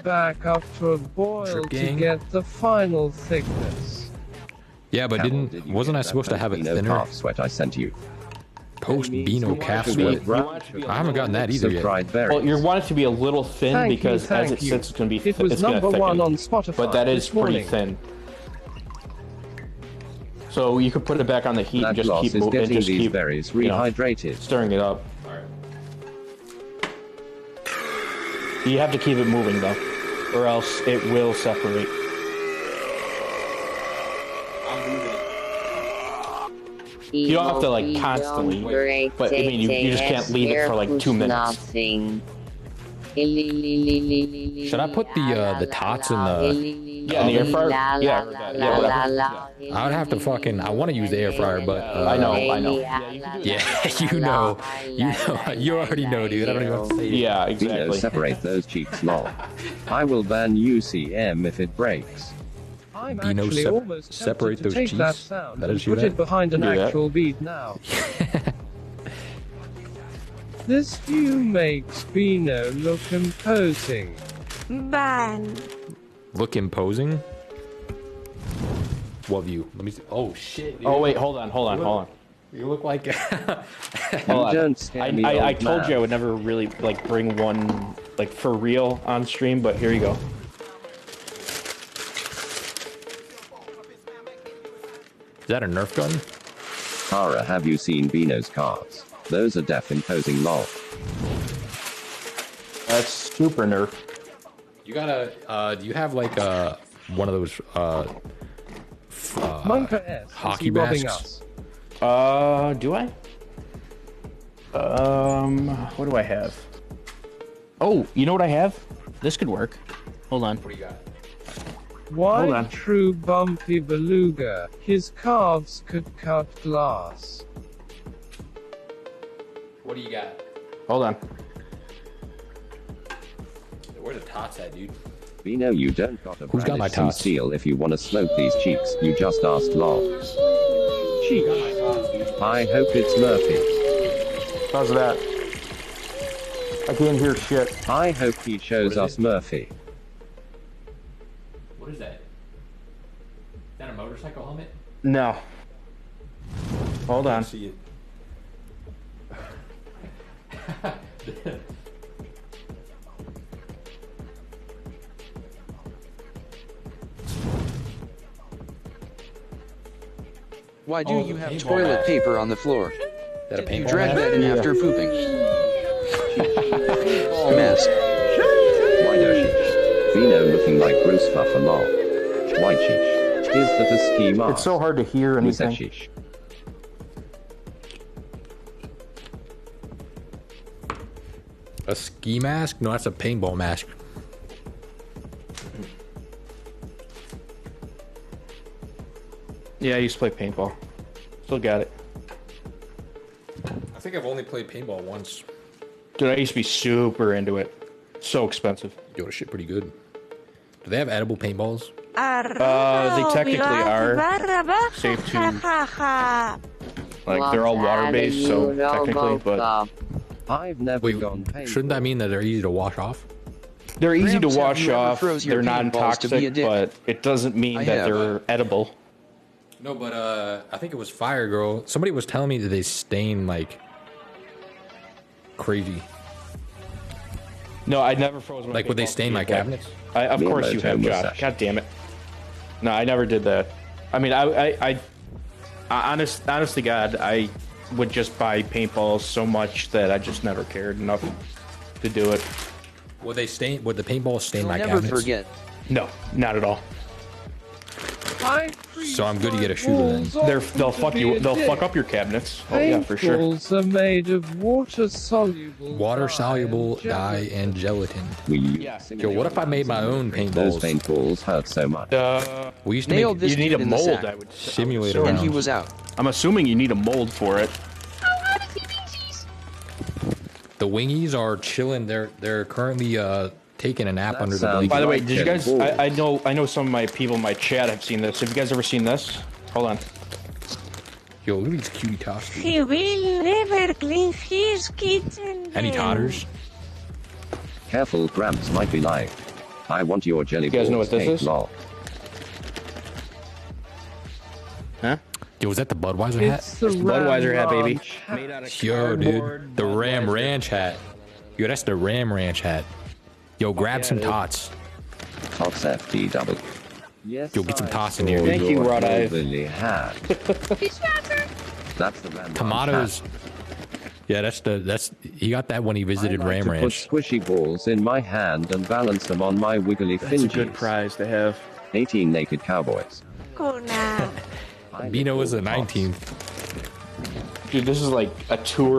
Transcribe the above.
back up to a boil to get the final thickness. Yeah, but wasn't I supposed to have it thinner? Calf sweat I sent you. Post Beano calf sweat. I haven't gotten that either yet. Well, you want it to be a little thin because as it sits, it's going to be. It was number one on Spotify, but that is pretty thin. So you could put it back on the heat and just keep moving. Just keep berries rehydrated, stirring it up. You have to keep it moving though, or else it will separate. You don't have to like constantly, but I mean you just can't leave it for like 2 minutes. Should I put the tots in the? Yeah, in the air fryer. Yeah, I would have to fucking. I want to use the air fryer, but I know. Yeah, you already know, dude. I don't even have to say it. Yeah, exactly. Separate those cheeks, lol. I will ban UCM if it breaks. I'm actually almost separate those cheeks. That sound and put it behind an actual beat now. This view makes Beano look imposing. Ban. Look imposing? What view? Let me see. Oh shit. Dude. Oh wait, hold on. You look like. Hold on. I told you I would never really like bring one like for real on stream, but here you go. Is that a Nerf gun? Tara, have you seen Beano's cards? Those are deaf imposing, lol. That's super Nerf. You gotta. Do you have like one of those hockey masks? Do I? What do I have? Oh, you know what I have? This could work. Hold on. What do you got? Why true bumpy beluga? His calves could cut glass. What do you got? Hold on. Where the tots at, dude? Beano, you don't got a Who's got my tots? Steel if you want to smoke these cheeks. You just asked, lol. Cheek. I hope it's Murphy. How's that? I can't hear shit. I hope he shows us Murphy. What is that? Is that a motorcycle helmet? No. Hold on. I see it. Why do you have toilet paper on the floor? That a You paintball drag mask? that in after pooping. Paintball mask. Why no sheesh? Beano looking like Bruce Buffer, lol. Why sheesh? Is that a ski mask? It's so hard to hear Who said anything. sheesh? A ski mask? No, that's a paintball mask. Yeah, I used to play paintball. Still got it. I think I've only played paintball once. Dude, I used to be super into it. So expensive. Yo, this shit pretty good. Do they have edible paintballs? They technically are safe to, like, they're all water-based, so technically, but I've never gone paintball. Shouldn't that mean that they're easy to wash off? they're easy to Gramps, have wash you ever off. froze your They're paintballs to be a non-toxic, dick? but it doesn't mean I that have. they're edible. No, but I think it was Fire Girl. Somebody was telling me that they stain like crazy. No, I never froze my Like would they paintballs stain to be my a dick. cabinets? Of course you have, Miyamoto Josh. God damn it. No, I never did that. I mean, I honest to God, I would just buy paintballs so much that I just never cared enough to do it. Would they stain? Would the paintballs stain You'll my never cabinets? forget. No, not at all. So I'm good to get a shooter then. They'll fuck you. They'll fuck up your cabinets. Oh yeah, for sure. Paintballs are made of water-soluble Dye and gelatin. Yeah. Yo, what if I made my own Those paintballs? paintballs hurt so much. We used to Nailed make this You need a dude in the mold. sack. I would simulate so- And around. he was out. I'm assuming you need a mold for it. The wingies are chilling. They're currently taking a nap under the sounds blanket. By the way, Like did you guys? balls. I know some of my people in my chat have seen this. Have you guys ever seen this? Hold on. Yo, look at these cutie tots. dude. He will never clean his kitchen. Any totters? Careful, Gramps might be live. I want your jelly You guys know balls what this cake, is? lol. Huh? Yo, was that the Budweiser hat? It's the Budweiser hat, baby. Ranch Made out of Yo, cardboard dude, the Ram Budweiser. Ranch hat. Yo, that's the Ram Ranch hat. Yo, grab yeah, some dude. tots. Tots FTW. Yes, Yo, get some I tots in saw here, dude. Thank you, your Rod Eye. hillbilly hat. That's the Ram Tomatoes. Ranch hat. Yeah, he got that when he visited I like Ram to Ranch. put squishy balls in my hand and balance them on my wiggly That's a fingies. good prize to have. 18 naked cowboys. Go now. I Bino lick was the all tots. 19th. Dude, this is like a tour